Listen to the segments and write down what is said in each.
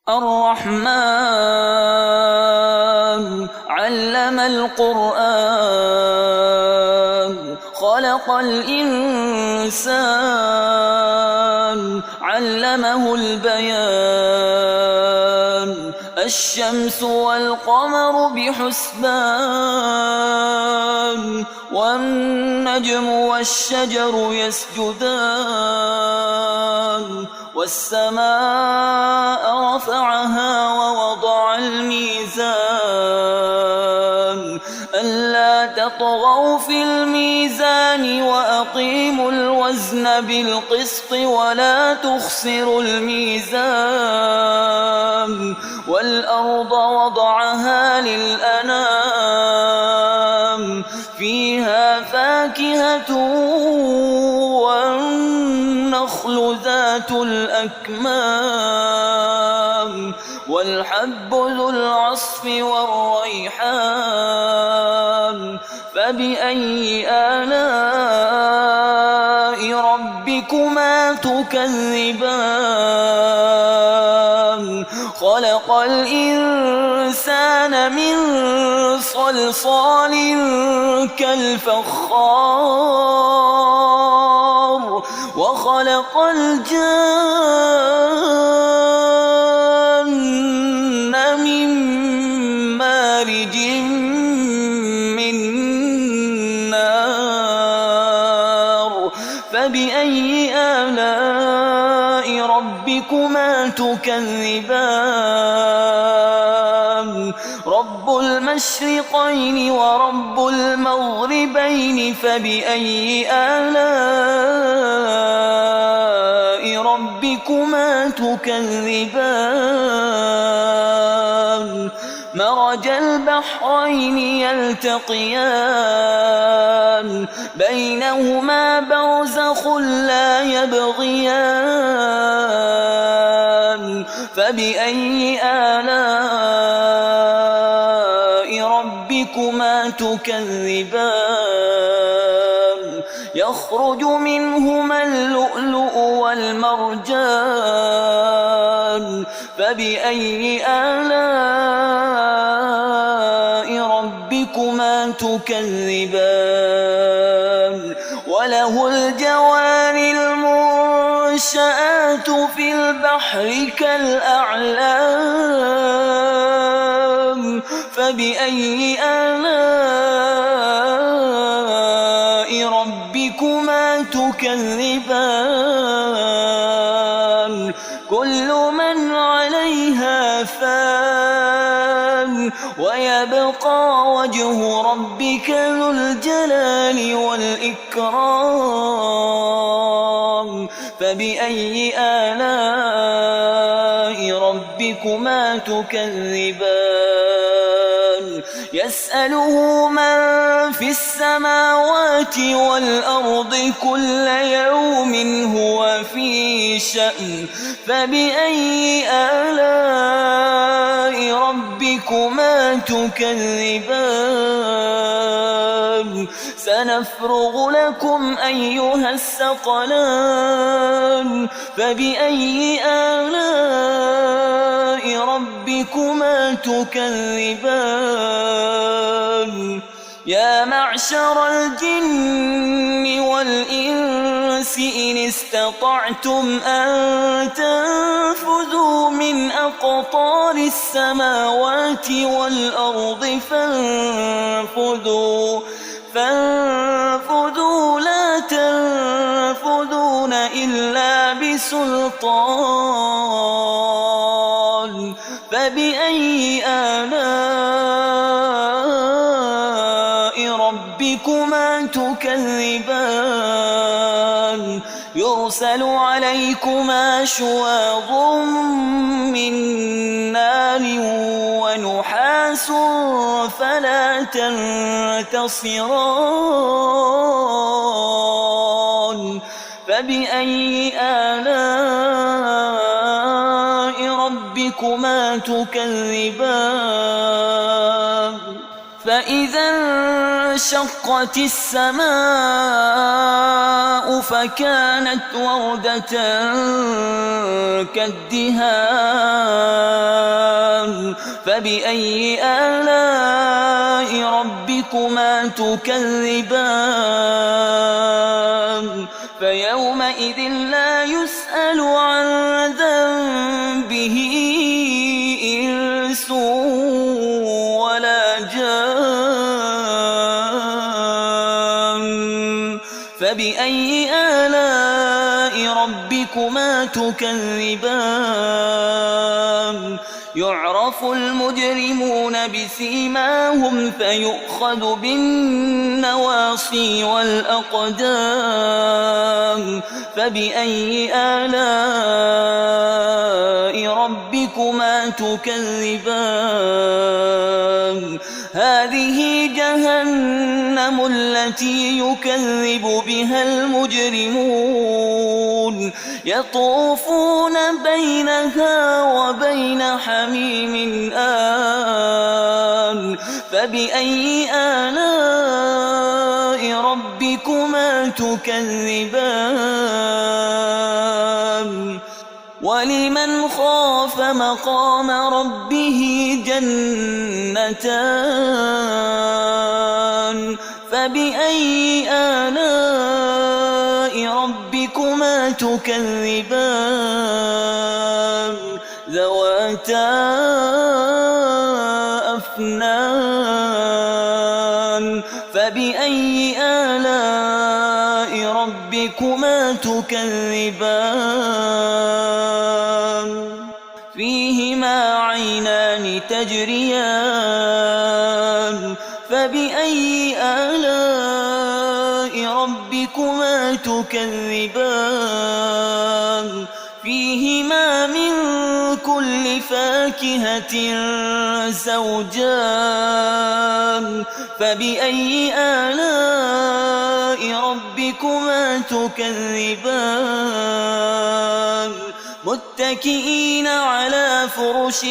الرحمن علم القرآن خلق الإنسان علمه البيان الشمس والقمر بحسبان والنجم والشجر يسجدان والسماء رفعها ووضع الميزان ألا تطغوا في الميزان وأقيموا الوزن بالقسط ولا تخسروا الميزان والأرض وضعها للأنام فيها فاكهة والنخل ذات الأكمام والحب ذو العصف والريحان فبأي آلاء ربكما تكذبان خلق الإنسان من صلصال كالفخار وخلق الجن من مارج من نار فبأي آلاء ربكما تكذبان رب المشرقين ورب المغربين فبأي آلاء ربكما تكذبان مرج البحرين يلتقيان بينهما برزخ لا يبغيان فبأي آلاء ربكما تكذبان يخرج منهما اللؤلؤ والمرجان فبأي آلاء ربكما تكذبان وله الجوار المنشآت في البحر كالأعلام فبأي آلاء ربكما تكذبان كل من عليها فان ويبقى وجه ربك ذو الجلال والإكرام فبأي آلاء ربكما تكذبان يسأله من في السماوات والأرض كل يوم هو في شأن فبأي آلاء ربكما تكذبان سنفرغ لكم أيها الثقلان فبأي آلاء ربكما تكذبان يا معشر الجن والإنس إن استطعتم أن تنفذوا من أقطار السماوات والأرض فانفذوا لا تنفذون إلا بسلطان فبأي آلاء ربكما تكذبان يرسل عليكما شواظ من نار ونحاس فلا تنتصران فبأي آلاء ربكما تكذبان فإذا انشقت السماء فكانت وردة كالدهان فبأي آلاء ربكما تكذبان فيومئذ لا يسأل عن ذنبه إنس ولا جان فبأي آلاء ربكما تكذبان يعرف المجرمون بسيماهم فيؤخذ بالنواصي والأقدام فبأي آلاء ربكما تكذبان هذه جهنم التي يكذب بها المجرمون يطوفون بينها وبين حميم آن فبأي آلاء ربكما تكذبان ولمن خاف مقام ربه جنتان فبأي آلاء ربكما تكذبان ذواتا أفنان فبأي آلاء ربكما تكذبان فيهما عينان تجريان فبأي آلاء ربكما تكذبان فيهما من كل فاكهة زوجان فبأي آلاء ربكما تكذبان متكئين على فرش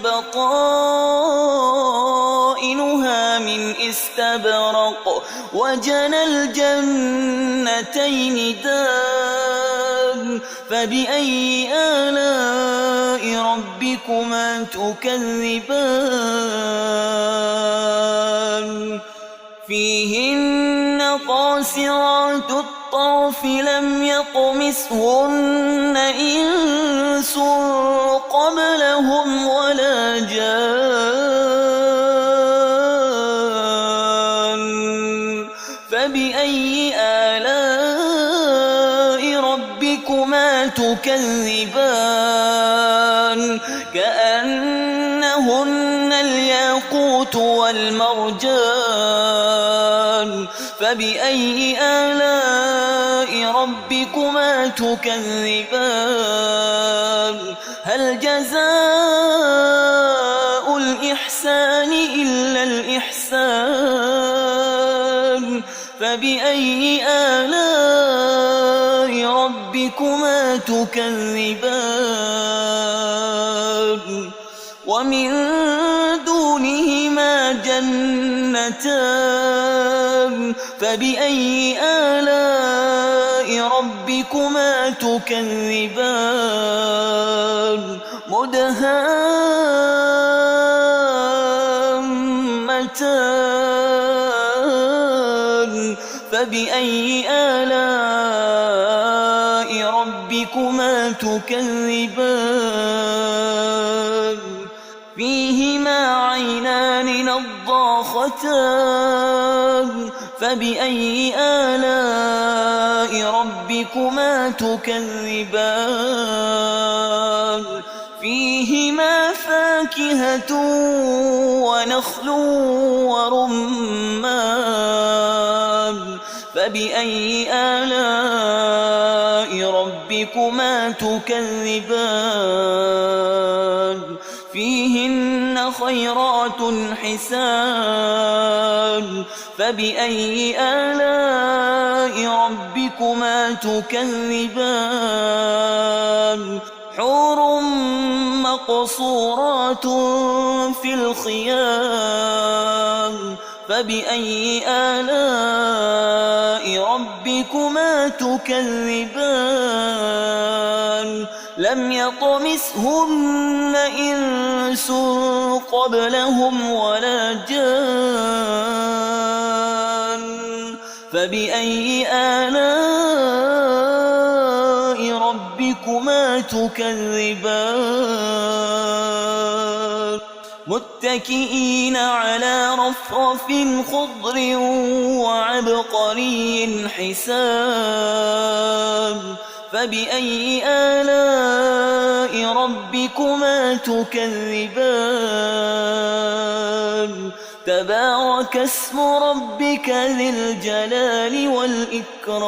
بطائنها من استبرق وجنى الجنتين دان فبأي آلاء ربكما تكذبان فيهن قاصرات الطرف لم يطمثهن إنس قبلهم ولا جان فبأي آلاء ربكما تكذبان كأنهن الياقوت والمرجان فبأي آلاء ربكما تكذبان هل جزاء الإحسان إلا الإحسان فبأي آلاء ربكما تكذبان ومن دونهما جنتان فبأي آلاء ربكما تكذبان مدهامتان فبأي آلاء ربكما تكذبان فيهما عينان نضاختان فبأي آلاء ربكما تكذبان فيهما فاكهة ونخل ورمان فبأي آلاء ربكما تكذبان فيهن خيرات حسان فبأي آلاء ربكما تكذبان حور مقصورات في الخيام فبأي آلاء ربكما تكذبان لم يطمثهن إنس إنس قبلهم ولا جان فبأي آلاء ربكما تكذبان متكئين على رفرف خضر وعبقري حسان فبأي آلاء ربكما تكذبان تبارك اسم ربك ذي الجلال والإكرام